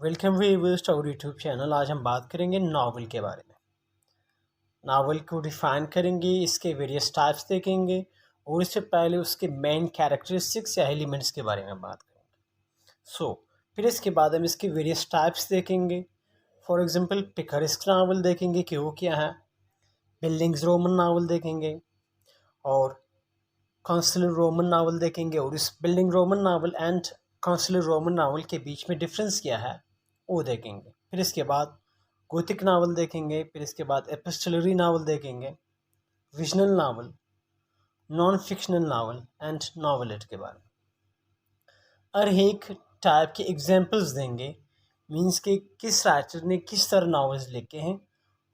Welcome viewers to our YouTube channel. आज हम बात करेंगे नावल के बारे में। नावल को डिफ़ाइन करेंगे, इसके वेरियस टाइप्स देखेंगे और इससे पहले उसके मेन कैरेक्टरिस्टिक्स या एलिमेंट्स के बारे में बात करेंगे। फिर इसके बाद हम इसके वेरियस टाइप्स देखेंगे। फॉर एग्जांपल पिकरेस्क नावल देखेंगे कि वो क्या है, बिल्डिंग्स रोमन नावल देखेंगे और कॉन्सुलर रोमन नावल देखेंगे और इस building Roman novel and consular रोमन नावल के बीच में डिफरेंस क्या है वो देखेंगे। फिर इसके बाद गोथिक नावल देखेंगे। फिर इसके बाद एपिस्टलरी नावल देखेंगे, visual novel, non fictional novel and novelette के बारे में। हर एक टाइप के एग्जांपल्स देंगे, मींस के किस राइटर ने किस तरह नावल्स लिखे हैं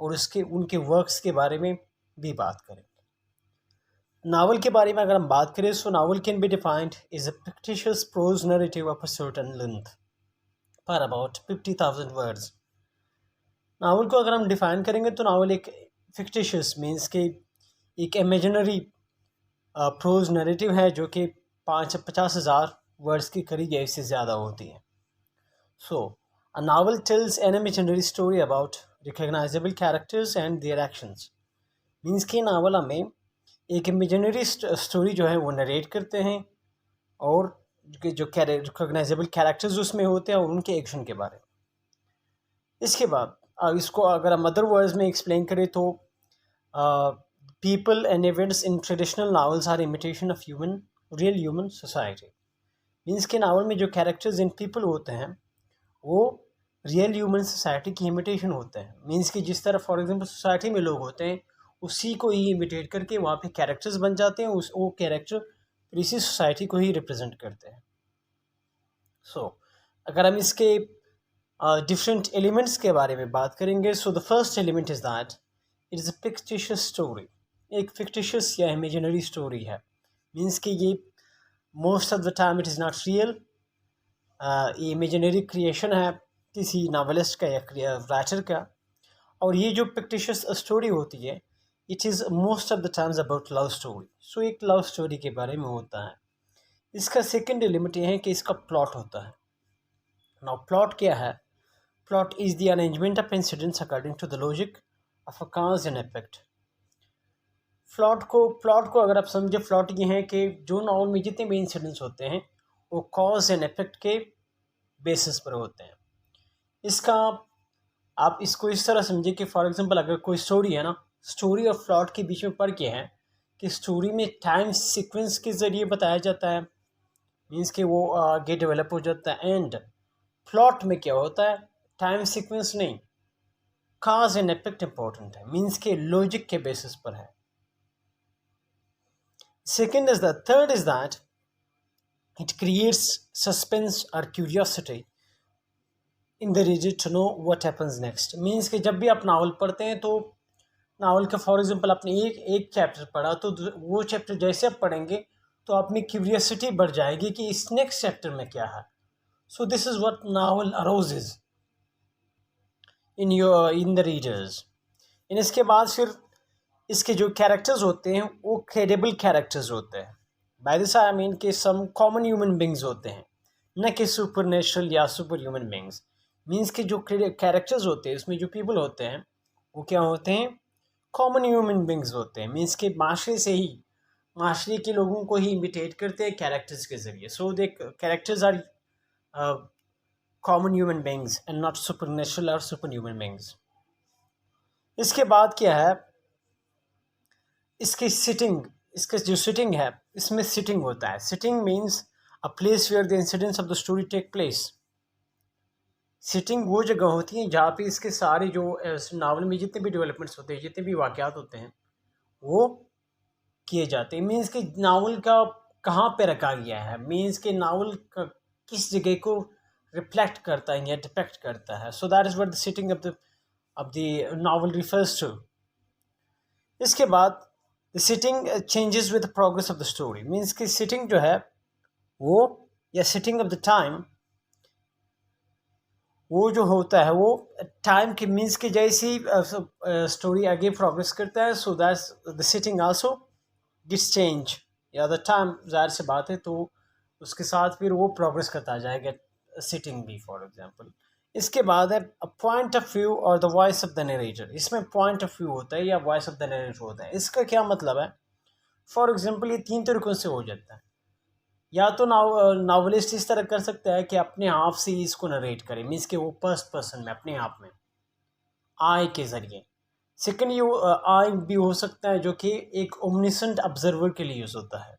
और उसके उनके वर्क्स के बारे में भी बात करेंगे। नावल के बारे में अगर हम बात करें, so novel can be defined is a fictitious prose narrative of a certain length for about 50,000 words. Novel को अगर हम डिफाइन करेंगे तो नावल एक फिक्टिशियस मीन्स के एक इमेजिनरी प्रोज नरेटिव है जो कि 50,000 वर्ड्स के करीब या इससे ज़्यादा होती है। So a novel tells an imaginary story about recognisable characters and their actions. Means कि नावल हमें एक इमेजिनरी स्टोरी जो है वो नरेट करते हैं और जो रिकॉग्नाइजेबल कैरेक्टर्स उसमें होते हैं और उनके एक्शन के बारे में। इसके बाद इसको अगर हम अदर वर्ड्स में एक्सप्लेन करें तो people and events in traditional novels are imitation of real human society. Means के नावल में जो कैरेक्टर्स इन पीपल होते हैं वो रियल ह्यूमन सोसाइटी की इमिटेशन होते हैं। मीन्स कि जिस तरह फॉर एग्जांपल सोसाइटी में लोग होते हैं उसी को ही इमिटेट करके वहाँ पे कैरेक्टर्स बन जाते हैं, वो कैरेक्टर इसी सोसाइटी को ही रिप्रेजेंट करते हैं। अगर हम इसके डिफरेंट एलिमेंट्स के बारे में बात करेंगे, so the first element is that it is a fictitious story. एक फिक्टिशियस या इमेजिनरी स्टोरी है। मीन्स कि ये most of the time it is not real, ये इमेजिनरी क्रिएशन है किसी नावलिस्ट का या राइटर का। और ये जो फिक्टिशियस स्टोरी होती है it is most of the times about love story. So एक लव स्टोरी के बारे में होता है। इसका सेकंड एलिमेंट ये है कि इसका प्लॉट होता है। नाउ प्लॉट क्या है? Plot is the arrangement of incidents according to the logic of a cause and effect. Plot को अगर आप समझे, प्लॉट ये है कि जो नॉवल में जितने भी इंसिडेंट्स होते हैं वो कॉज एंड इफेक्ट के बेसिस पर होते हैं। इसका आप इसको इस तरह समझिए कि फॉर एग्जांपल अगर कोई स्टोरी है ना, स्टोरी और प्लॉट के बीच में फ़र्क क्या है कि स्टोरी में टाइम सीक्वेंस के ज़रिए बताया जाता है, मीन्स कि वो आगे डेवलप हो जाता है। एंड प्लॉट में क्या होता है, टाइम सीक्वेंस नहीं, कॉज एंड इफेक्ट इंपॉर्टेंट है, मीन्स के लॉजिक के बेसिस पर है। Third is that it creates suspense और curiosity in the reader to know what happens next. Means कि जब भी आप नावल पढ़ते हैं तो नावल का फॉर एग्जांपल आपने एक चैप्टर पढ़ा तो वो चैप्टर जैसे आप पढ़ेंगे तो आप में क्यूरियोसिटी बढ़ जाएगी कि इस नेक्स्ट चैप्टर में क्या है। So this is what novel arouses in the readers. इन इसके बाद फिर इसके जो कैरेक्टर्स होते हैं वो क्रेडिबल कैरेक्टर्स होते हैं। बाय दिस आई मीन कि सम कॉमन ह्यूमन बींग्स होते हैं, न कि सुपर नेचुरल या सुपर ह्यूमन बींग्स। मीन्स के जो कैरेक्टर्स होते हैं उसमें जो पीपल होते हैं वो क्या होते हैं, कॉमन ह्यूमन बींग्स होते हैं। मीन्स के माशरे से ही, माशरे के लोगों को ही इमिटेट करते हैं कैरेक्टर्स के ज़रिए। So they characters are common human beings and not super natural और सुपर ह्यूमन बींग्स। इसके बाद क्या है, इसका जो सिटिंग है इसमें सिटिंग होता है। Setting means a place where the incidents of the story take place. Setting वो जगह होती है जहाँ पे इसके सारे जो नावल में जितने भी डेवलपमेंट्स होते हैं, जितने भी वाक़यात होते हैं वो किए जाते हैं। मीन्स कि नावल का कहाँ पे रखा गया है, मीन्स कि नावल का किस जगह को रिफ्लेक्ट करता है या डिपेक्ट करता है। So that is what the setting of the novel refers to. इसके बाद the setting changes with the progress of the story. Means कि सिटिंग जो है वो या सिटिंग ऑफ द टाइम वो जो होता है वो टाइम के मीन्स के जैसी स्टोरी आगे प्रोग्रेस करता है। So that's the setting also gets change, या द टाइम ज़ाहिर से बात है तो उसके साथ फिर वो प्रोग्रेस करता जाएगा सिटिंग भी फॉर एग्जांपल। इसके बाद है पॉइंट ऑफ व्यू और the voice of the narrator. इसमें पॉइंट ऑफ व्यू होता है या वॉइस ऑफ द नरेटर होता है। इसका क्या मतलब है? फॉर एग्जांपल ये तीन तरीक़ों से हो जाता है। या तो नावलिस्ट इस तरह कर सकता है कि अपने आप से ही इसको नरेट करे, मीन्स कि वो फर्स्ट पर्सन में अपने आप में आई के ज़रिए। सेकंड ये आई भी हो सकता है जो कि एक ओमनिसेंट ऑब्जर्वर के लिए यूज़ होता है।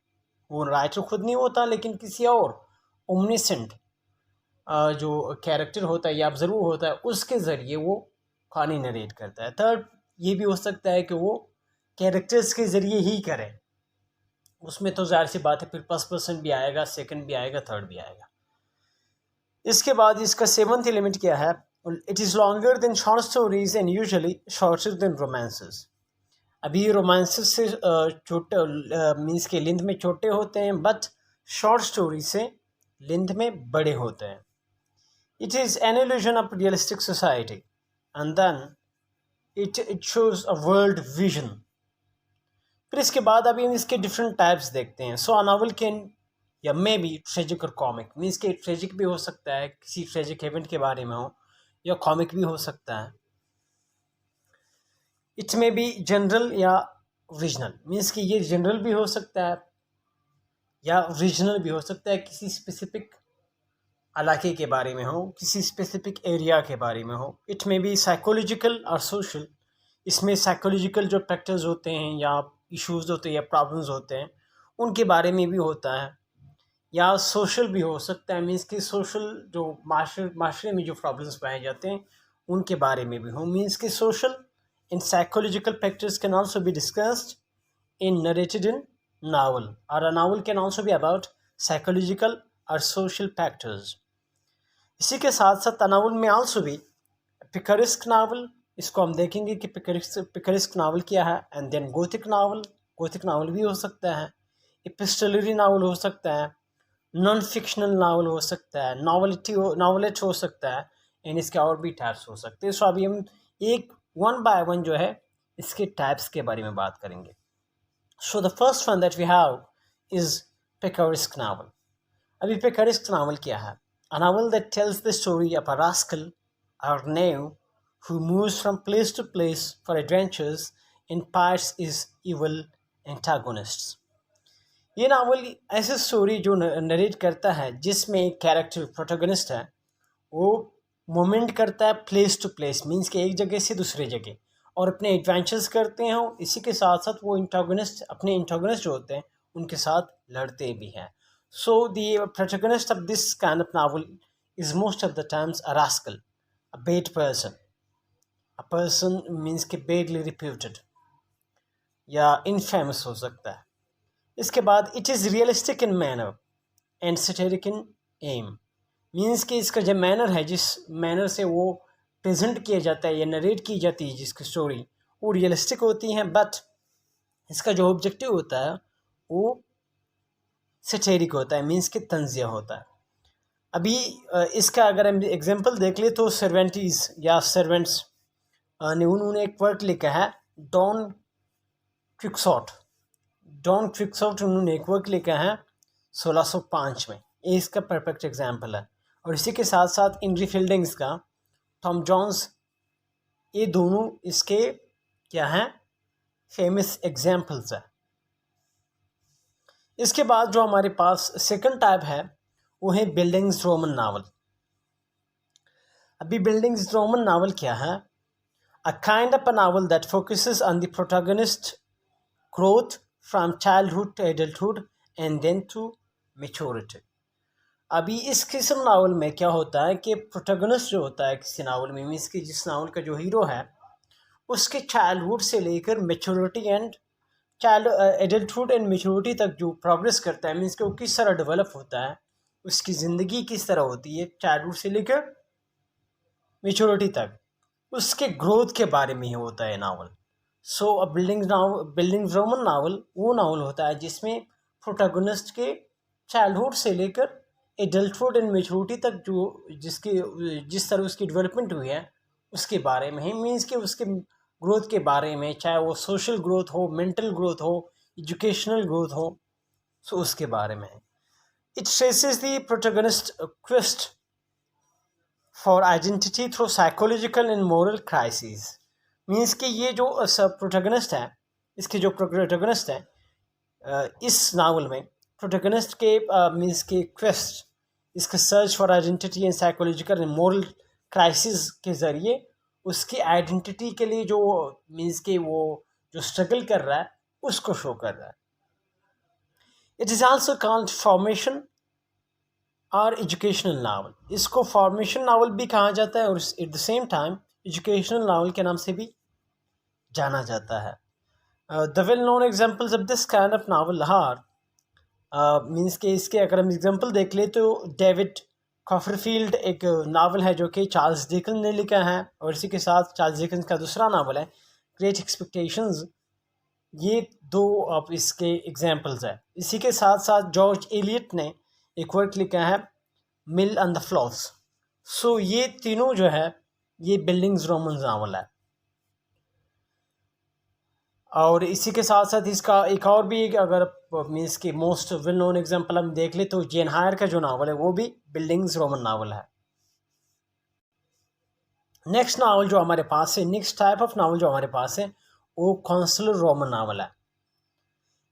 वो राइटर खुद नहीं होता लेकिन किसी और ओमनिसेंट जो कैरेक्टर होता है या ऑब्जर्वर होता है उसके ज़रिए वो कहानी नरेट करता है। थर्ड ये भी हो सकता है कि वो कैरेक्टर्स के ज़रिए ही करे, उसमें तो ज़ाहिर सी बात है फिर फर्स्ट पर्सन भी आएगा, सेकंड भी आएगा, थर्ड भी आएगा। इसके बाद इसका सेवंथ एलिमेंट क्या है? It is longer than short stories and usually shorter than romances. अभी रोमांसेस से छोटे मीन्स के लेंथ में छोटे होते हैं, बट शॉर्ट स्टोरी से लेंथ में बड़े होते हैं। It is an illusion of realistic society and then it shows a world vision. फिर इसके बाद अभी हम इसके डिफरेंट टाइप्स देखते हैं। सो अ नॉवल कैन या मे बी ट्रेजिक और कॉमिक, मीन्स के ट्रेजिक भी हो सकता है, किसी ट्रेजिक इवेंट के बारे में हो, या कॉमिक भी हो सकता है। इट मे बी जनरल या रीजनल, मीन्स कि ये जनरल भी हो सकता है या रीजनल भी हो सकता है, किसी स्पेसिफिक इलाके के बारे में हो, किसी स्पेसिफिक एरिया के बारे में हो। इट मे बी साइकोलॉजिकल और सोशल, इसमें साइकोलॉजिकल जो फैक्टर्स होते हैं या इश्यूज होते हैं या प्रॉब्लम्स होते हैं उनके बारे में भी होता है, या सोशल भी हो सकता है, मीन्स कि सोशल जो माशरे में जो प्रॉब्लम्स पाए जाते हैं उनके बारे में भी हो। मीन्स कि social and psychological factors can also be discussed in narrated in novel, और a novel can also be about psychological और सोशल फैक्टर्स। इसी के साथ साथ नावल में आल्सो भी पिकरिस्क नावल, इसको हम देखेंगे कि पिकरिस्क नावल क्या है। एंड देन गोथिक नावल भी हो सकता है, एपिस्टोलरी नावल हो सकता है, नॉन फिक्शनल नावल हो सकता है, नॉवलेट हो सकता है, एंड इसके और भी टाइप्स हो सकते हैं। सो अभी हम एक वन बाय वन जो है इसके टाइप्स के बारे में बात करेंगे। So the first one that we have is picaresque novel. अभी पिकरिस्क नावल क्या है? A novel that tells the story of a rascal or knave who moves from place to place for adventures and fights his evil antagonists. ये novel ऐसी story जो narrate करता है जिसमें एक कैरेक्टर प्रोटोगनिस्ट है, वो मूवमेंट करता है प्लेस टू प्लेस, मीन्स कि एक जगह से दूसरे जगह, और अपने एडवेंचर्स करते हैं। इसी के साथ साथ वो अपने इंटागोनिस्ट जो होते हैं उनके साथ लड़ते भी हैं। So the protagonist of this kind of novel is most of the times a rascal, a bad person. A person means कि badly reputed या infamous हो सकता है। इसके बाद it is realistic in manner and satiric in aim, means कि इसका जो मैनर है, जिस मैनर से वो प्रेजेंट किया जाता है या नरेट की जाती है जिसकी स्टोरी, वो रियलिस्टिक होती हैं, बट इसका जो ऑब्जेक्टिव होता है वो सैटिरिक होता है, मीन्स कि तंजिया होता है। अभी इसका अगर हम एग्जांपल देख ले तो सर्वेंटीज़ या सर्वेंट्स ने उन्होंने एक वर्क लिखा है, डॉन क्विक्सॉट उन्होंने एक वर्क लिखा है 1605 में। ये इसका परफेक्ट एग्जांपल है। और इसी के साथ साथ इनरी फील्डिंग्स का टॉम जोन्स, ये दोनों इसके क्या हैं, फेमस एग्जांपल्स हैं। इसके बाद जो हमारे पास सेकंड टाइप है वो है बिल्डिंग्स रोमन नावल। अभी बिल्डिंग्स रोमन नावल क्या है? A kind of a novel that focuses on the protagonist growth from childhood to adulthood and then to maturity. अभी इस किस्म नावल में क्या होता है कि प्रोटैगनिस्ट जो होता है किसी नावल में, मीन्स कि जिस नावल का जो हीरो है उसके चाइल्डहुड से लेकर maturity and adulthood and maturity तक जो प्रोग्रेस करता है, मीन्स कि वो किस तरह डेवलप होता है, उसकी ज़िंदगी किस तरह होती है चाइल्डहुड से लेकर मैच्योरिटी तक, उसके ग्रोथ के बारे में ही होता है नावल। सो अ बिल्डिंग रोमन नावल वो नावल होता है जिसमें प्रोटैगनिस्ट के चाइल्डहुड से लेकर एडल्टहुड एंड मैच्योरिटी तक जो जिस तरह उसकी डेवलपमेंट हुई है उसके बारे में है, मीन्स कि उसके ग्रोथ के बारे में, चाहे वो सोशल ग्रोथ हो, मेंटल ग्रोथ हो, एजुकेशनल ग्रोथ हो, सो उसके बारे में है। It traces the protagonist quest for identity through psychological and moral crisis. Means कि ये जो प्रोटैगनिस्ट है, इसके जो प्रोटैगनिस्ट है इस नावल में, प्रोटैगनिस्ट के मीन्स के क्वेस्ट, इसका search for identity and psychological and moral crisis के ज़रिए उसकी आइडेंटिटी के लिए जो मीन्स के वो जो स्ट्रगल कर रहा है उसको शो कर रहा है। It is also called formation और एजुकेशनल नावल। इसको फॉर्मेशन नावल भी कहा जाता है और at the same time educational novel के नाम से भी जाना जाता है। The well known examples of this kind of novel are means के इसके अगर हम एग्जाम्पल देख ले तो डेविड कॉपरफील्ड एक नावल है जो कि चार्ल्स डिकन्स ने लिखा है, और इसी के साथ चार्ल्स डिकन्स का दूसरा नावल है ग्रेट एक्सपेक्टेशंस। ये दो अब इसके एग्जाम्पल्स हैं। इसी के साथ साथ जॉर्ज एलियट ने एक वर्क लिखा है मिल एंड द फ्लॉस। सो ये तीनों जो है ये बिल्डिंग्स रोमन नावल है। और इसी के साथ साथ इसका एक और भी अगर मीन्स की मोस्ट वेल नोन एग्जाम्पल हम देख ले तो जेन हायर का जो नावल है वो भी बिल्डिंग्स रोमन नावल है। नेक्स्ट नावल जो हमारे पास है, नेक्स्ट टाइप ऑफ नावल जो हमारे पास है वो कॉन्सुलर रोमन नावल है।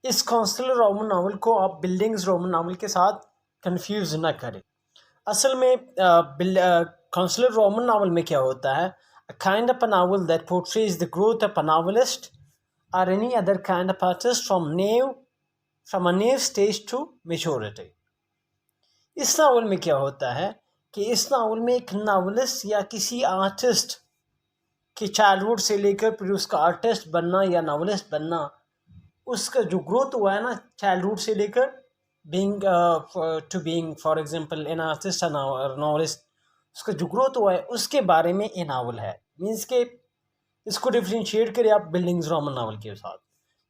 इस कॉन्सुलर रोमन नावल को आप बिल्डिंग्स रोमन नावल के साथ कंफ्यूज ना करें। असल में कॉन्सुलर रोमन नावल में क्या होता है, a kind of a novel that portrays the growth of a novelist or any other kind of artist from a new stage to maturity। इस नावल में क्या होता है कि इस नावल में एक नावलिस्ट या किसी आर्टिस्ट की चाइल्डहुड से लेकर फिर उसका आर्टिस्ट बनना या नावलिस्ट बनना, उसका जो ग्रोथ हुआ है ना चाइल्डहुड से लेकर being to being for example an artist और नावलिस्ट, उसका जो ग्रोथ हुआ है उसके बारे में ये नावल है। मीन्स के इसको डिफ्रेंशिएट करें आप बिल्डिंग्स रोमन नावल के साथ।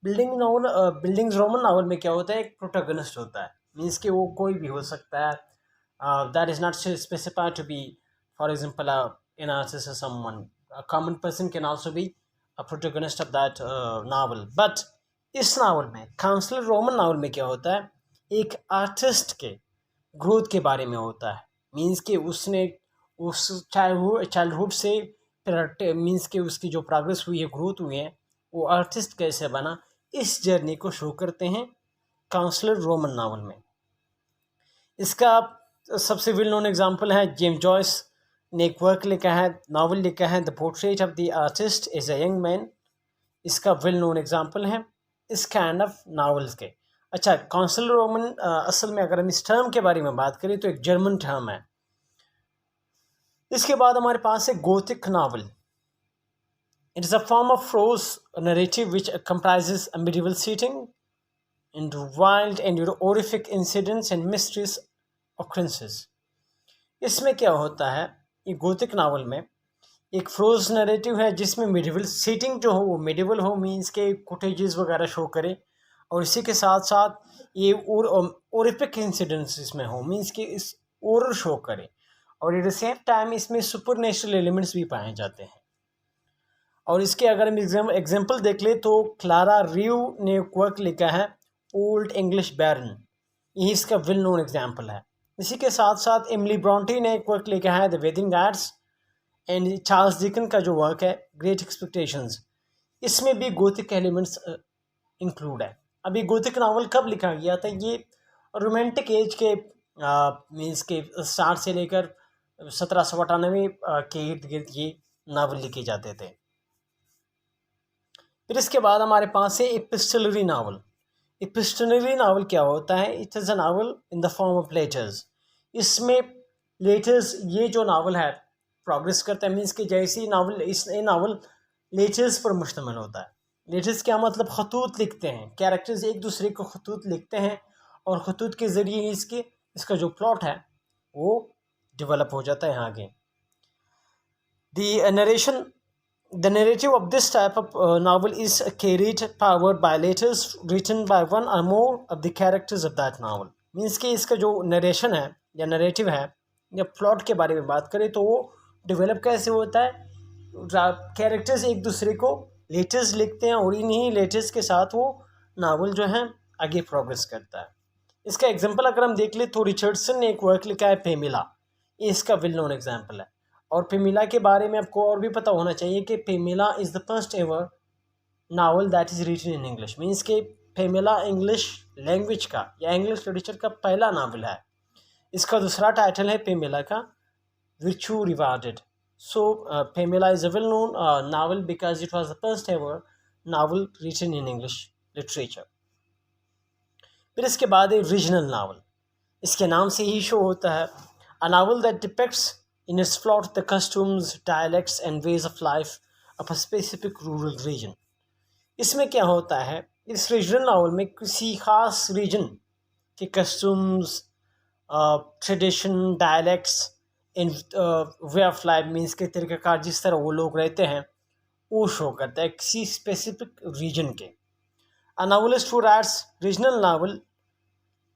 बिल्डिंग्स रोमन नावल में क्या होता है, एक प्रोटैगनिस्ट होता है। मीन्स कि वो कोई भी हो सकता है, that is not specified to be for example an artist और someone, a common person can also be a protagonist of that novel. But इस नावल में कॉन्सुलर रोमन नावल में क्या होता है, एक आर्टिस्ट के ग्रोथ के बारे में होता है। मीन्स कि उसने उस चाइल्डहुड से मीन्स कि उसकी जो प्रोग्रेस हुई है, ग्रोथ हुई है, वो आर्टिस्ट कैसे बना, इस जर्नी को शो करते हैं कॉन्सुलर रोमन नावल में। इसका सबसे वेल नोन एग्जांपल है जेम्स जॉयस ने एक वर्क लिखा है, नावल लिखा है the portrait of the artist as a young man. इसका वेल नोन एग्जांपल है इस काइंड ऑफ नावल्स के। अच्छा, कॉन्सुलर रोमन असल में अगर हम इस टर्म के बारे में बात करें तो एक जर्मन टर्म है। इसके बाद हमारे पास है Gothic novel. It is a form of pros narrative which comprises a medieval setting into wild and horrific incidents and mysterious occurrences। इसमें क्या होता है, ये गोथिक नावल में एक प्रोज नरेटिव है जिसमें मिडिवल सेटिंग जो हो वो मिडिवल हो, मीन्स के कोटेजेस वगैरह शो करे, और इसी के साथ साथ ये ओरिफिक इंसिडेंट्स इसमें हो, मीन्स के इस ओरर शो करे, और एट द सेम टाइम इसमें सुपर नेचुरल एलिमेंट्स भी पाए जाते हैं। और इसके अगर हम एग्जाम्पल देख ले तो क्लारा रिव ने वर्क लिखा है ओल्ड इंग्लिश बैरन, यही इसका वेल नोन एग्जाम्पल है। इसी के साथ साथ एमिली ब्रॉन्टे ने एक वर्क लिखा है the weeding guards, and Charles Dickens का जो वर्क है ग्रेट एक्सपेक्टेशंस, इसमें भी गोथिक एलिमेंट्स इंक्लूड है। अभी गोथिक नावल कब लिखा गया था, ये रोमांटिक एज के मीन्स के स्टार्ट से लेकर 1798 के इर्द गिर्द ये नावल लिखे जाते थे। फिर इसके बाद हमारे पास है एपिस्टलरी नावल। एपिस्टलरी नावल क्या होता है, it is a novel in the form of letters. इसमें लेटर्स ये जो नावल है प्रोग्रेस करता है, मीन्स कि जैसे नावल ये नावल लेटर्स पर मुश्तमिल होता है। लेटर्स क्या मतलब, खतूत लिखते हैं, कैरेक्टर्स एक दूसरे को खतूत लिखते हैं और खतूत के ज़रिए इसका जो प्लॉट है वो डेवलप हो जाता है आगे। The narrative of this type of novel is carried powered by letters written by one or more of the characters of that novel। Means कि इसका जो नरेशन है या नरेटिव है या प्लॉट के बारे में बात करें तो वो डेवलप कैसे होता है, कैरेक्टर्स एक दूसरे को लेटर्स लिखते हैं और इन्हीं लेटर्स के साथ वो नावल जो है आगे प्रोग्रेस करता है। इसका एग्जांपल अगर हम देख ले तो रिचर्डसन ने एक वर्क लिखा है पेमिला, ये इसका वेल नोन एग्जांपल है। और पेमिला के बारे में आपको और भी पता होना चाहिए कि Pamela is the first ever novel that is written in English. Means के पेमिला इंग्लिश लैंग्वेज का या इंग्लिश लिटरेचर का पहला नावल है। इसका दूसरा टाइटल है पेमिला का Virtue Rewarded. So, Pamela is a well-known novel because it was the first ever novel written in English literature. फिर इसके बाद है रीजनल नावल। इसके नाम से ही शो होता है a novel that depicts in its plot the customs, dialects and ways of life of a specific rural region. इसमें क्या होता है, इस रीजनल नावल में किसी खास रीजन के customs, tradition, dialects in way of life means के तरीक़ाकार जिस तरह वो लोग रहते हैं वो शो करता है किसी स्पेसिफिक रीजन के। A novelist who writes regional novel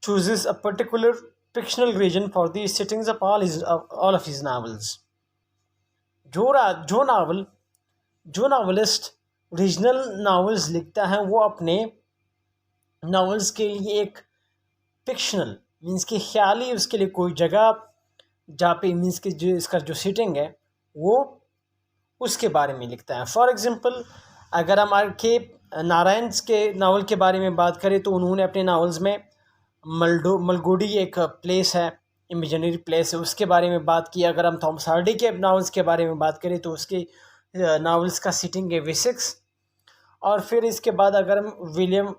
chooses a particular fictional region for the settings of all of his novels. जो नॉवलिस्ट रीजनल नावल्स लिखता है वो अपने नावल्स के लिए एक फिक्शनल मीन्स के ख्याली उसके लिए कोई जगह जहाँ पे मीन्स के जो इसका जो सीटिंग है वो उसके बारे में लिखता है। फॉर एग्ज़ाम्पल अगर हम आर के नारायण के नावल के बारे में बात करें तो उन्होंने अपने नावल्स में मलगोडी एक प्लेस है, इमेजिनरी प्लेस है, उसके बारे में बात की। अगर हम थॉमस हार्डी के नावल्स के बारे में बात करें तो उसके नावल्स का सीटिंग है विसेक्स। और फिर इसके बाद अगर हम विलियम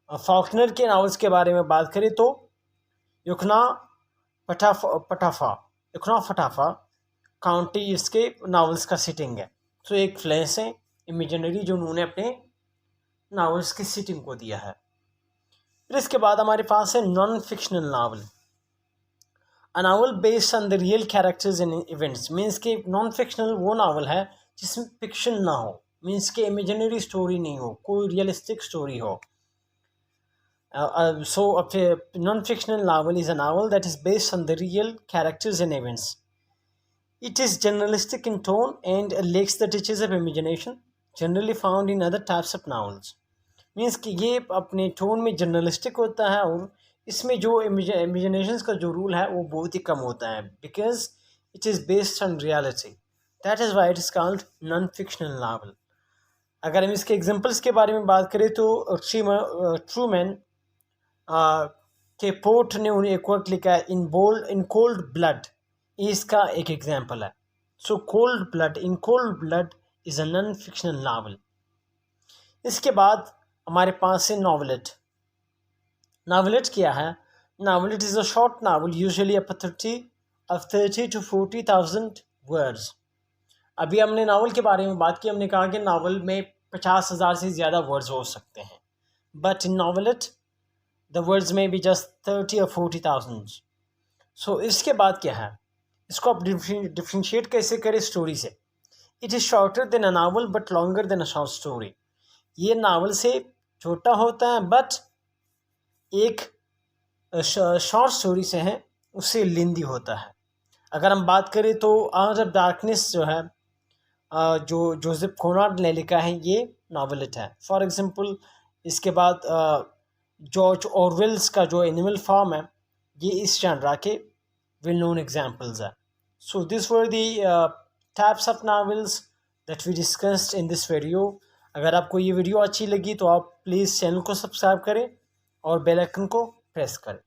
फॉक्नर के नावल्स के बारे में बात करें तो युकना फटाफा काउंटी इसके नावल्स का सीटिंग है। तो एक फ्लेस है इमेजिनरी जो उन्होंने अपने नावल्स की सीटिंग को दिया है। फिर इसके बाद हमारे पास है non fictional novel. A novel based on the real characters and events. Means के नॉन फिक्शनल वो नावल है जिसमें फिक्शन ना हो, मीन्स के इमेजिनरी स्टोरी नहीं हो, कोई रियलिस्टिक स्टोरी हो। So a non-fictional novel is a novel that is based on the real characters and events. It is journalistic in tone and lacks the touches of imagination generally found in other types of novels. Means कि ये अपने tone में journalistic होता है और इसमें जो imagination का जो रूल है वो बहुत ही कम होता है because it is based on reality. That is why it is called non-fictional novel. अगर हम इसके एग्जांपल्स के बारे में बात करें तो ट्रूमैन के पोर्ट ने उन्हें एक वर्क लिखा है इन कोल्ड ब्लड, इसका एक एग्जाम्पल है। So In Cold Blood is a non fictional novel. इसके बाद हमारे पास है नॉवलेट। नॉवलेट क्या है? Novelette is a short novel usually up 30 to 40,000 words. अभी हमने नावल के बारे में बात की, हमने कहा कि नावल में 50,000 से ज़्यादा वर्ड्स हो सकते हैं, but in novelette the words may be just 30 or 40,000. So इसके बाद क्या है, इसको आप डिफ्रेंशिएट कैसे करें स्टोरी से। It is shorter than a novel but longer than a short story. ये नावल से छोटा होता है बट एक शॉर्ट स्टोरी से है उससे लेंदी होता है। अगर हम बात करें तो आवर ऑफ डार्कनेस जो है जो जोसेफ कॉनराड ने लिखा है ये नॉवलेट है। फॉर एग्जांपल इसके बाद जॉर्ज ऑरवेल्स का जो एनिमल फार्म है ये इस जॉनरा के वेल नोन एग्जांपल्स हैं। So this were the types of novels that we discussed in this video. अगर आपको ये वीडियो अच्छी लगी तो आप प्लीज़ चैनल को सब्सक्राइब करें और बेल आइकन को प्रेस करें।